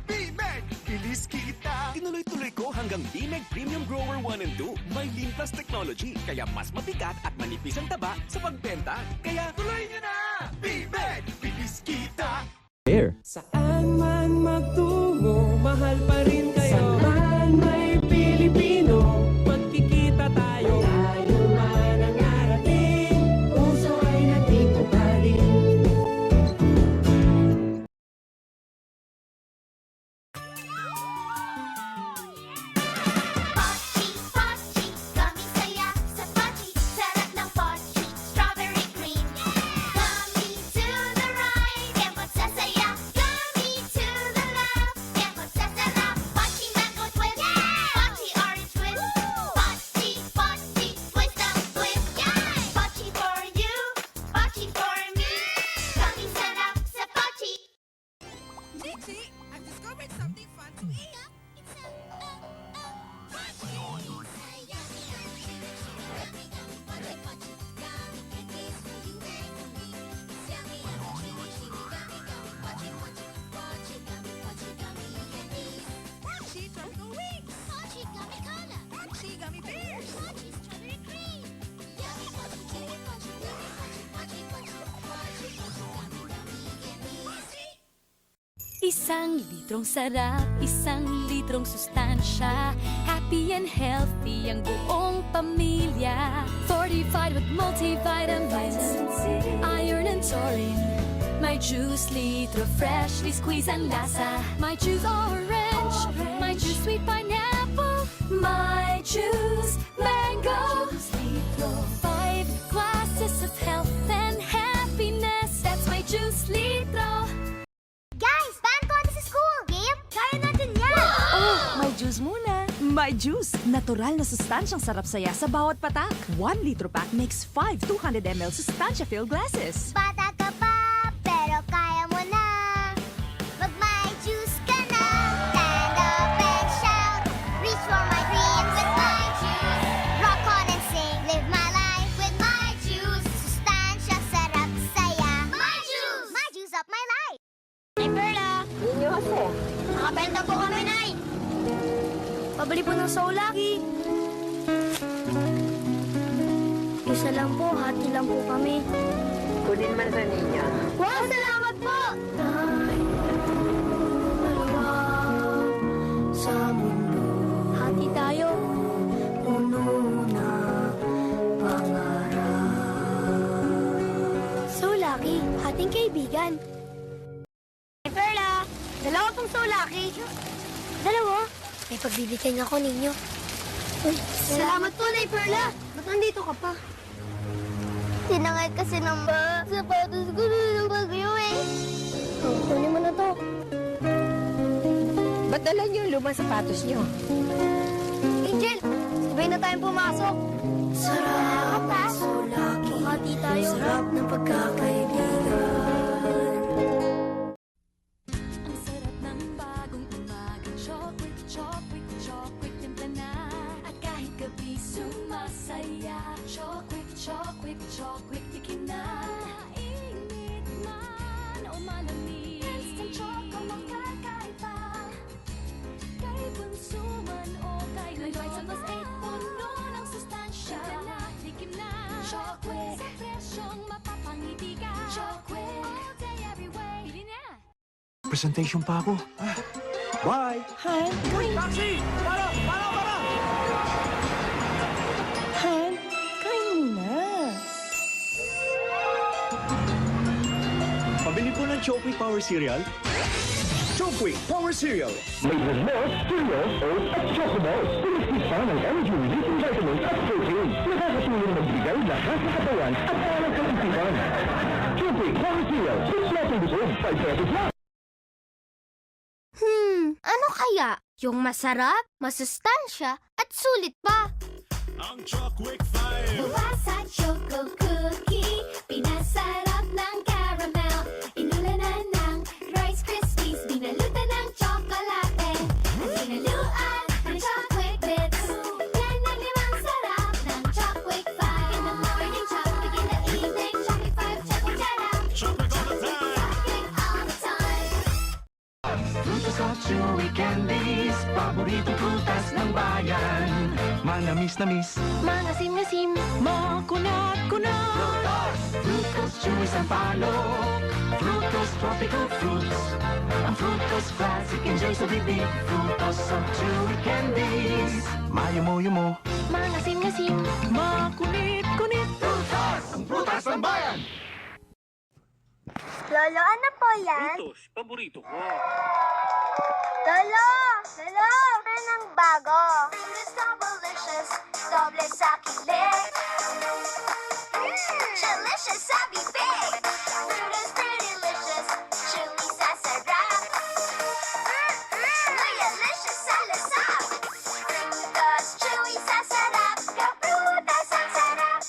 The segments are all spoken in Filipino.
BMEG! Bilis kita! Tinuloy-tuloy ko hanggang BMEG Premium Grower 1 and 2. May Lean Plus technology, kaya mas mabigat at manipis ang taba sa pagbenta. Kaya Tuloy nyo na! BMEG! Bilis kita! Saan man magtungo, mahal pa rin kayo. Saan man may Pilipino, magkikita tayo. Tayo man ang narating, puso ay nagtitubali. Pochi, Pochi, gummy saya sa Pochi. Sarap ng Pochi, strawberry cream. Gummy to the right, yan magsasaya. Gummy to the left, yan magsasarap. Pochi mango twist, Pochi orange twist. Pochi, Pochi, twist ang twist. Pochi for you, Pochi for me. Gummy sarap sa Pochi. Gigi, I've discovered something fun to eat. Pochi tropical wings. Pochi gummy cola. Pochi gummy bears. Pochi strawberry cream. Yummy Pochi chicken Pochi yummy Pochi Pochi Pochi Pochi Pochi. Isang litrong sarap, isang litrong sustansya. Happy and healthy ang buong pamilya. Fortified with multivitamins, iron and taurine. My juice litro, freshly squeezed ang lasa. My juice orange, my juice sweet pineapple. My juice mango. 5 glasses of health and happiness. That's my juice litro. Guys, band ko sa school. Game? Kaya natin yan! Oh, may juice muna. My juice, natural na sustansyang sarap saya sa bawat patak. 1 litro pack makes 5 200 ml sustansya-filled glasses. Bata ka pa, pero kaya mo na. Mag-my juice ka na. Stand up and shout. Reach for my dreams with my juice. Rock on and sing. Live my life with my juice. Sustansya, sarap, saya. My juice! My juice up my life. Nay Perla! Yun yung kasi. Nakabenta po kami, Nay. Pabili po ng Soulaki. Isa lang po, hati lang po kami. Kunin man sa ninyo. Wow, salamat po! Tay, dalawa sa mundo. Hati tayo. Puno na pangarap. Soulaki, hating kaibigan. Hey, Perla! Dalawa pong Soulaki. Dalawa? May pagbibigyan ako ninyo. Uy, salamat po, Nay Perla. Ba't nandito ka pa? Tinangay kasi ng sapatos ko ng bagyo eh. Oh, kunin mo na to. Ba't dala niyo yung lumang sapatos niyo? Angel, sabay na tayong pumasok. Sarap ha? Soulaki. Hati tayo. Sarap ng pagkakaibigan. Ang sarap ng bagong umagang chocolate, chocolate, chocolate timpla na. At kahit gabi sumasaya. Chocolate, chocolate, chocolate tikim na. Init man o malamig. Instant choco makakaiba. Kay bunso man o kay lolo't sa mas 8 puno ng sustansya. Na, tikim na. Chocolate, sa presyong mapapangiti ka. Chocolate, all day, every way. Bili na! Presentation pa ako. Bye! Han, Taxi! Para! Han, kain muna. Pabili po ng Choco Power Cereal. Choco Power Cereal! Made with milk, cereals, oats, at chocobos. Pinagpisa ng energy-releasing vitamins at protein. Nakakatulong magbigay lakas sa katawan at alang kaisipan. Choco Power Cereal. Simplatong busog. 5 pesos lang. Ano kaya? Yung masarap, masustansya, at sulit pa. Ang Choco 5! Gawa sa choco cookie, pinasarap ng caramel. Inulanan ng Rice Krispies, binalutan ng tsokolate. At sinaluan ng chocolate bits. Yan ang limang sarap ng Chocolate 5. In the morning, chocolate in the evening, Chocolate 5, chocolate sarap. Chocolate all the time! Chocolate all the time. Dito sa paborito prutas ng bayan. Manamis-namis. Mangasim-ngasim. Makunat-kunat. Frutos, chewy sampalok. Frutos, tropical fruits. Ang Frutos classic, enjoy sa bibig. Frutos of chewy candies. Mayumo-yumo. Mangasim-ngasim. Makunit-kunit. Frutos! Ang prutas ng bayan! Lolo, ano po yan? paborito ko. Lolo! Lolo! Anong bago? Frutos Doublelicious, doble sa kilig. Delicious sa bibig. Frutos Prettylicious, chewy sa sarap. Mayalicious sa lasap. Frutos, chewy sa sarap. Kaprutas ang sarap.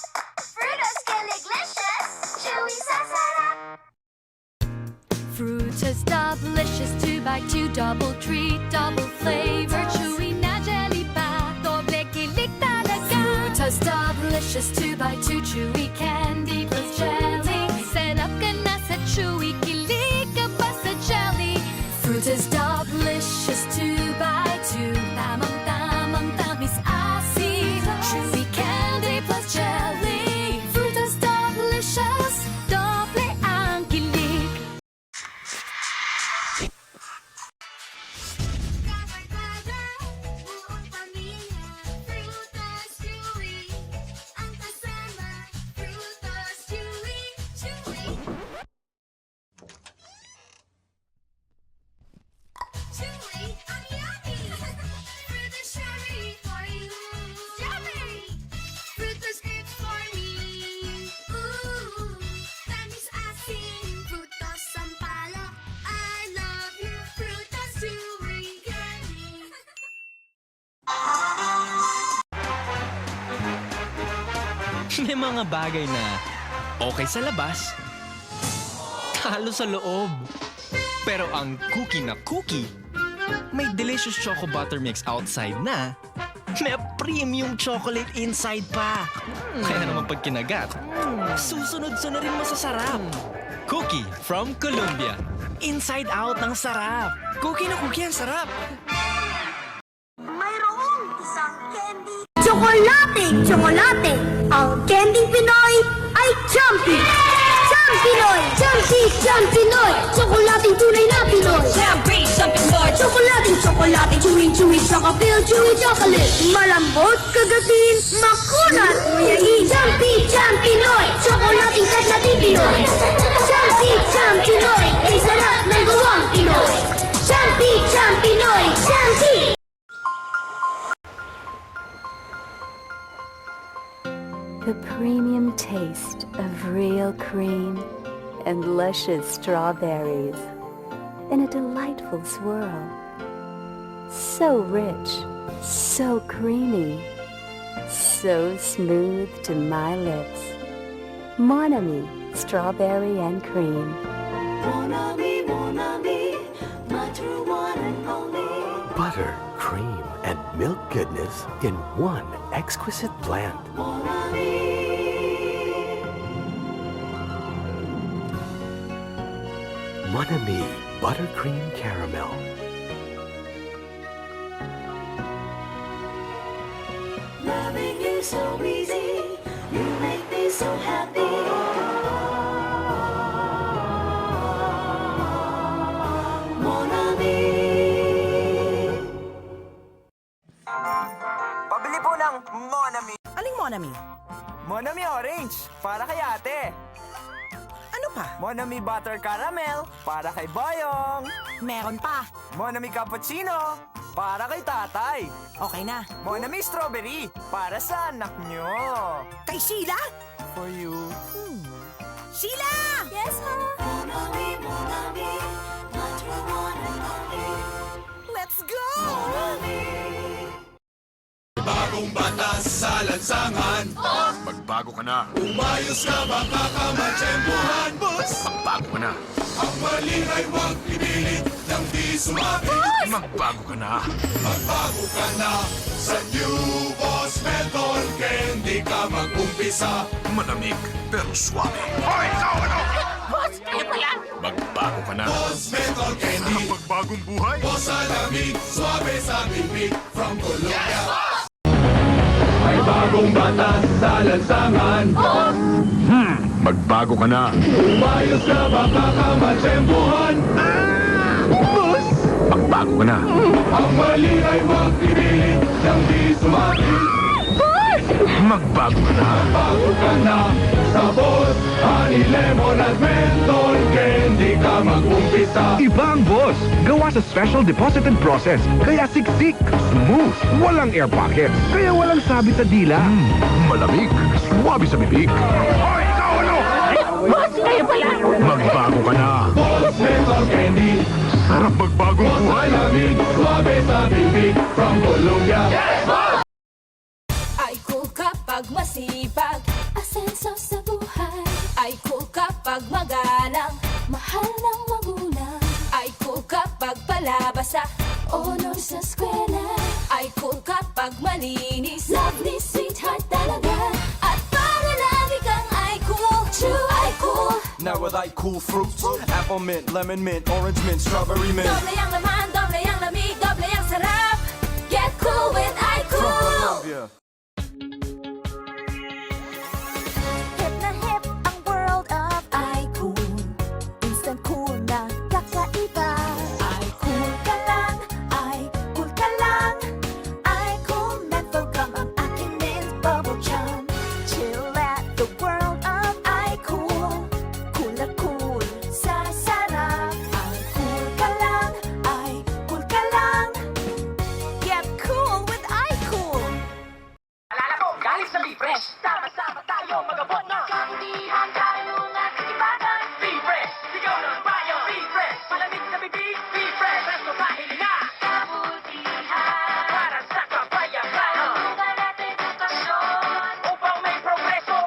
Frutos Kiliglicious, chewy sa sarap. Frutas Doublelicious, 2x2 double treat, double flavor, chewy na jelly pa, doble kilig talaga. Frutas Doublelicious, 2x2 chewy candy plus jelly, sarap ka na sa chewy, kilig ka pa sa jelly. Frutas Doublelicious, 2x2, tamang-tamang tamis asin, chewy candy plus jelly. Frutas Doublelicious, doble ang kilig. Buong pamilya, Frutos Chewy. Ang kasama, Frutos Chewy, Chewy. Chewy, ang yummy. Frutos Cherry for you. Strawberry. Frutos Grapes for me. Ooh, tamis asin. Frutos sampalok. I love you, Frutos Chewy candy. May mga bagay na okay sa labas, talo sa loob. Pero ang cookie na cookie, may delicious choco butter mix outside na may premium chocolate inside pa. Kaya naman pag kinagat, susunod-sunod rin masasarap. Cookie from Colombia. Inside out ang sarap. Cookie na cookie ang sarap. Mayroong isang candy. Tsokolate! Ang candy Pinoy ay Jumpy! Pinoy! Pinoy! Tsokolating tunay na Pinoy! Tsokolate, chewy, chocolate, chocolate! Malambot, kagatin, makunat, mayayin! Jumpy Pinoy! Tsokolating tatlati Pinoy! Jumpy Pinoy! Ay sarap ng gawang Pinoy! Jumpy Pinoy! Jumpy! The premium taste of real cream and luscious strawberries in a delightful swirl. So rich, so creamy, so smooth to my lips. Mon Ami Strawberry and Cream. Butter, cream, and milk goodness in one exquisite blend. Mon Ami Buttercream Caramel. Loving you so easy, you make me so happy. Mon ami. Pabili po ng Mon Ami. Aling Monami? Mon Ami Orange, para kay ate. Ano pa? Mon Ami Butter Caramel, para kay Boyong. Meron pa. Mon Ami Cappuccino, para kay tatay. Okay na. Mon Ami Strawberry, para sa anak nyo. Kay Sheila? For you. Sheila! Yes, ma. Mon ami, butter one and only. Let's go! Bagong batas sa lansangan. Magbago ka na. Umayos ka, baka ka matsyempohan. Magbago ka na. Ang mali ay huwag pinilit ng di sumabi. Magbago ka na. Magbago ka na sa New Boss Menthol. Candy ka mag-umpisa. Malamig pero suave. Hoy, ikaw ano? Boss, ano ba yan? Magbago ka na. Boss Menthol Candy. Ang magbagong buhay. Boss sa lamig, suave sa bibig. bibig from Colombia. May bagong batas sa lansangan. Magbago ka na. Umayos ka, baka ka matsempuhan. Boss! Magbago ka na. Ang mali ay wag pipilit nang di sumati. Boss! Magbago ka na. Magbago ka na. Sa Boss, honey, lemon at menthol candy ka mag-umpisa. Iba ang Boss. Gawa sa special deposited process. Kaya siksik, smooth, walang air pockets. Kaya walang sabit sa dila. Malamig, swabe sa bibig. Hoy, ikaw ano? Boss, kayo pala! Magbago ka na. Boss Menthol Candy. Sarap magbagong buhay. Malamig, swabe sa bibig from Colombia. Yes, boss! Ay cool kapag masipag, asenso sa buhay. Ay cool kapag magalang, mahal ng magulang. Ay cool kapag palabas sa honor sa eskwela. Ay cool kapag malinis, love ni sweetheart talaga. At para lagi kang ay cool, true ay cool. Now with like cool fruits, apple mint, lemon mint, orange mint, strawberry mint. Doble ang laman, doble ang lamig, doble ang sarap. Get cool with ay From cool. Colombia. Hip na hip ang world of iCool. Instant cool na kakaiba. iCool ka lang, iCool ka lang. iCool menthol gum ang aking mint bubble chum. Chill at the world of iCool. Cool na cool sa sarap. iCool ka lang, iCool ka lang. Get cool with iCool. Alala ko, galing sa Refresh. Sama-sama tayo magabot na kabutihan tayo na kasibagan. Refresh, sigaw ng bayan. Refresh, malamig sa bibig. Refresh, resto sa hilinga. Kabutihan para sa kabayaran. Bunga natin edukasyon upang may progreso.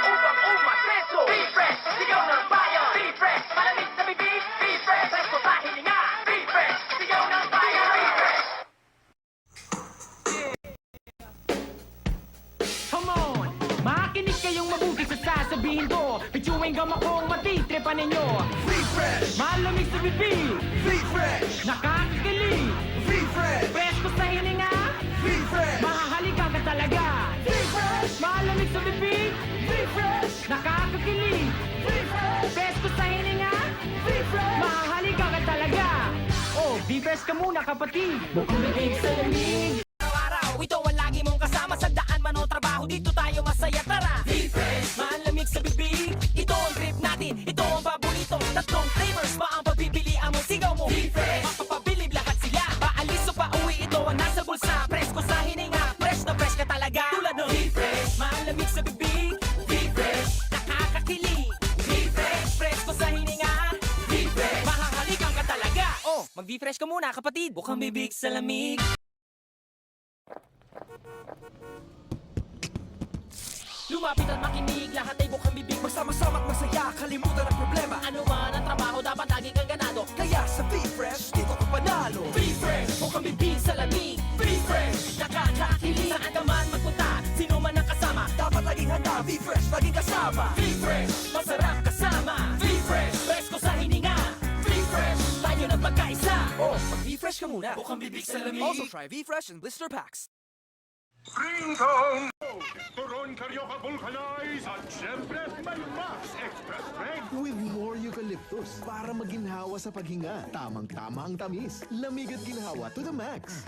Upang umatreso. Refresh, sigaw ng bayan. Refresh, malamig sa bibig. Refresh, resto sa hilinga. Refresh, sigaw ng bayan. Refresh. Come on! Makinig kayong mabuti sa sasabihin ko. Pichuwing gam akong matitripan ninyo. Refresh! Malamig sa bibig, Refresh! nakakakilig, Refresh! presko sa hininga, Refresh! mahahalikan ka talaga. Refresh! Malamig sa bibig, Refresh! nakakakilig, presko sa hininga, mahahalikan ka talaga. Oh, be-fresh ka muna kapatid. Bukong bibig sa lamig. Araw-araw, ito ang lagi mong kasama sa daan man o trabaho. Dito tayo masaya, tara. Refresh, malamig sa bibig. Ito ang trip natin, ito ang paborito. Tatlong flavors ba ang pagpipilian mo? Sigaw mo, refresh. Mapapabilib lahat sila. Paalis o pauwi, ito ang nasa bulsa. Presko sa hininga, fresh na fresh ka talaga. Tulad ng refresh, malamig sa bibig. Refresh, nakakakilig. Refresh, presko sa hininga. Refresh, mahahalikan ka talaga. Oh, mag-refresh ka muna kapatid. Bukang bibig sa lamig. Lumapit at makinig, lahat ay bukang bibig. Magsama-sama at masaya, kalimutan ang problema. Ano man ang trabaho, dapat lagi kang ganado. Kaya sa Refresh, dito ka panalo. Free fresh, bukang bibig sa lamig. Free fresh, nakakakilig. Saan ka man magpunta, sino man ang kasama. Dapat laging handa, Refresh, laging kasama. Free fresh, masarap kasama. Free fresh, presko sa hininga. Free fresh, tayo na magkaisa. Oh, mag-refresh ka muna. Bukang bibig sa lamig. Also try Refresh and blister packs. Ringtone! Turon Carioca Vulcanize at syempre may Max Express Strength. With more eucalyptus para maginhawa sa paghinga. Tamang-tama ang tamis. Lamig at ginhawa to the max.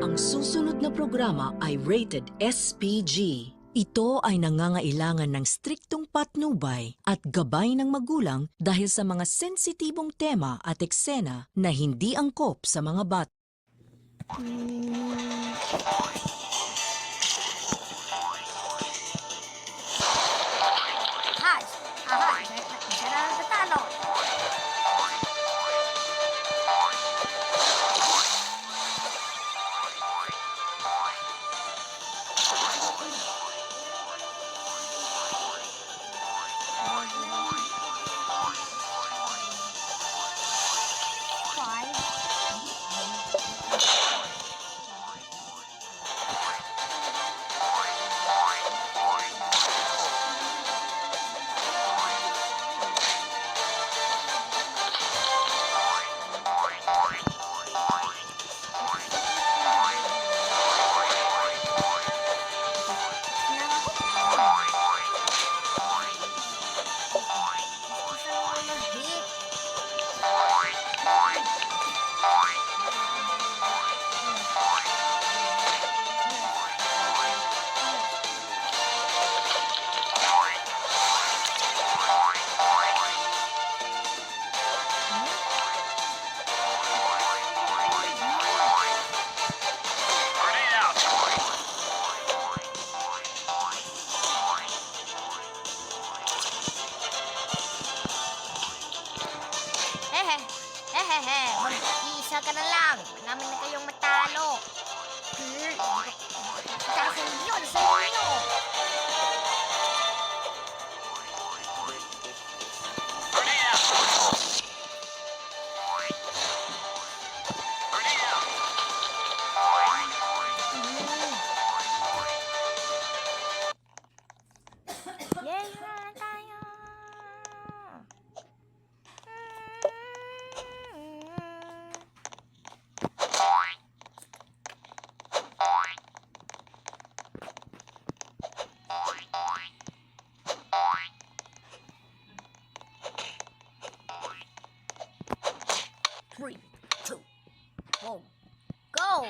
Ang susunod na programa ay rated SPG. Ito ay nangangailangan ng striktong patnubay at gabay ng magulang dahil sa mga sensitibong tema at eksena na hindi angkop sa mga bata. matalo. Dahil yun sa inyo. Yay, na tayo. Three, two, one, go!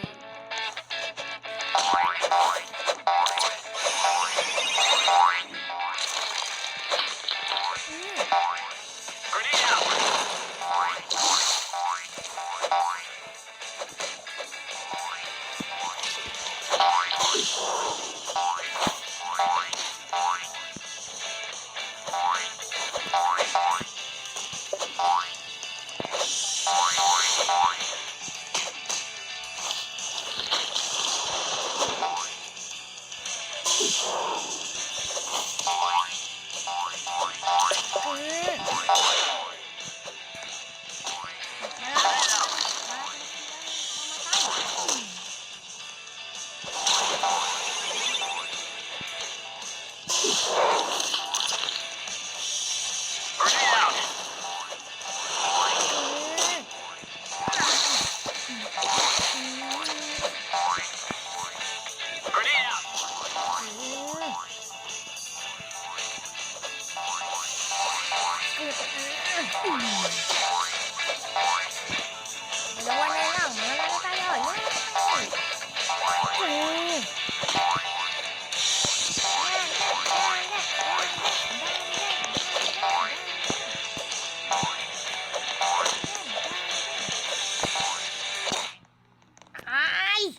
Dalawa na lang. Manalo tayo. Ay!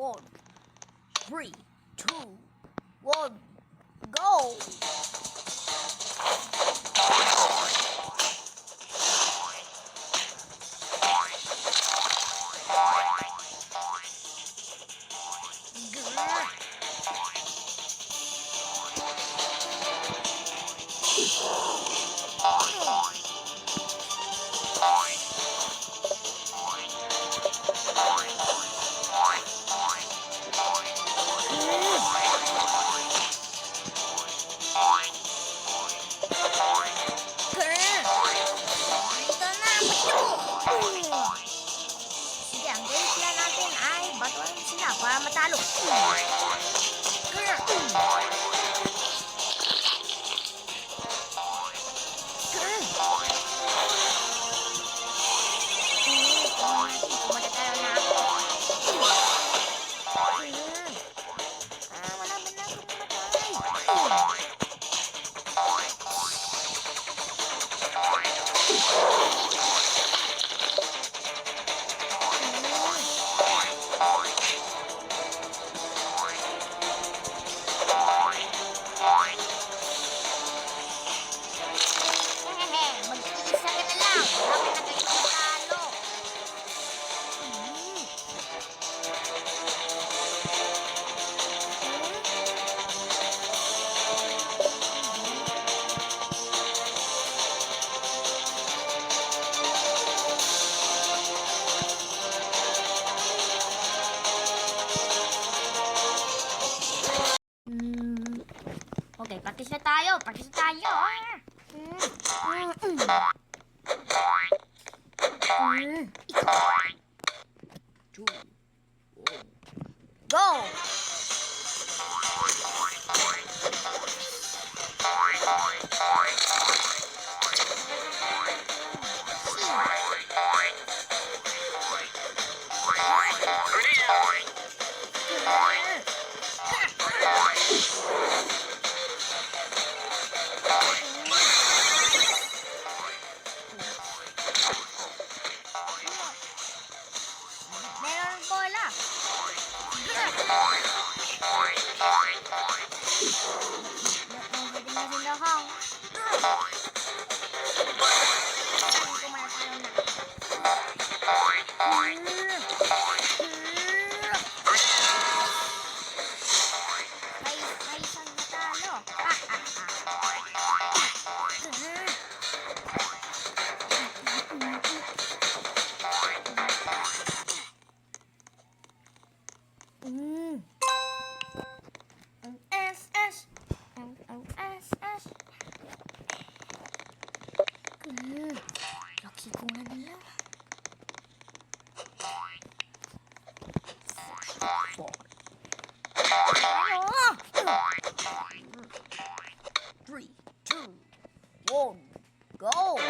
One, three, two, one, go! Sige, ang game plan natin ay batuan sila para matalo. Kumada tayo na ako. Wala ba na ako kumatay? Mag-isa ka na lang. Kami na kayo matalo. Okay, practice na tayo. Practice na tayo. Go! Laki ko nga nila. Three, two, one, go!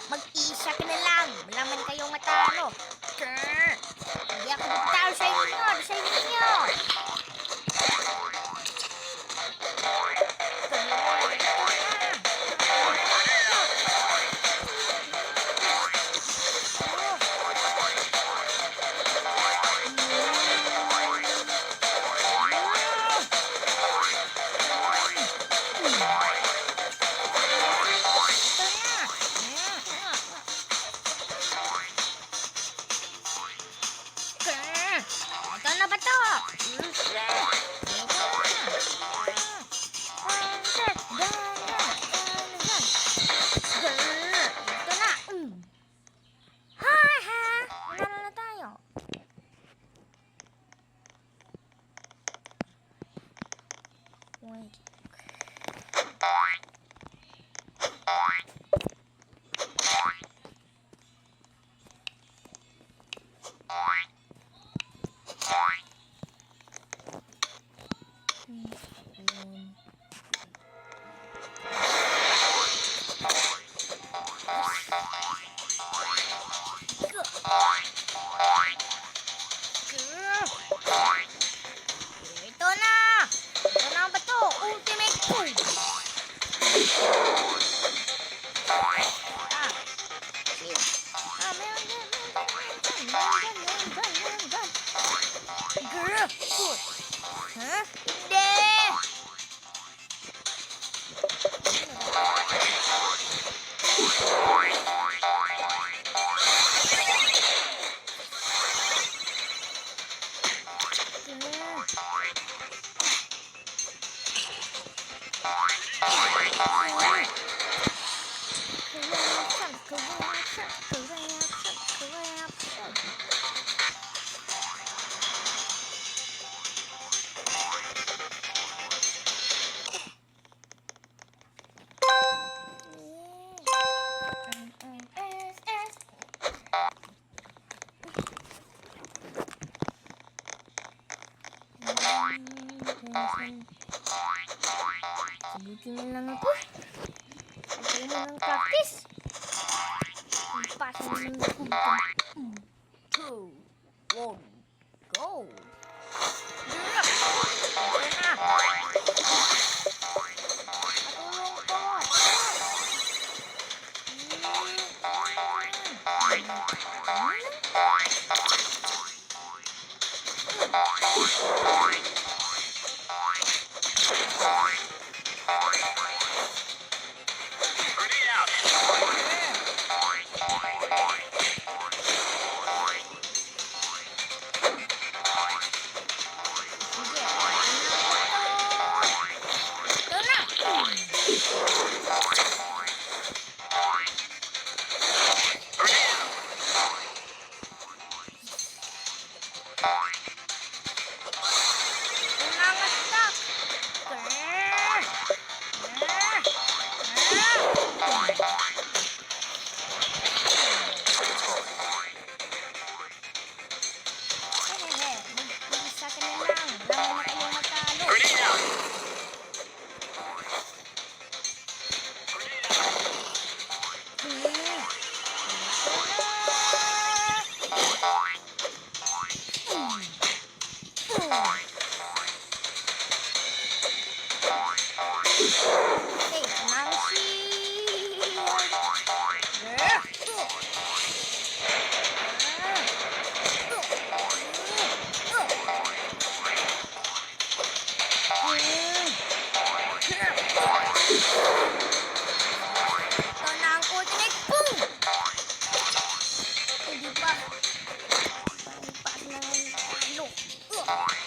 Mag-isa ka na lang. Wala man kayong matalo. Hindi ako magtalo sa inyo. Sa inyo. Ito na ba to? Ito na. Ha ha. Manalo na tayo. Wait. Ito na! Ito na ba to? Ultimate pull! Meron dyan! Girl! Pull! Ha? Hindi! Sabutin na lang ako. Ito mo ng practice. Pasa na ng kumpa. 2, 1, go! Ito na! Patulong ko! Ito na ang ultimate boom! Hindi pa. Palipat ng talo.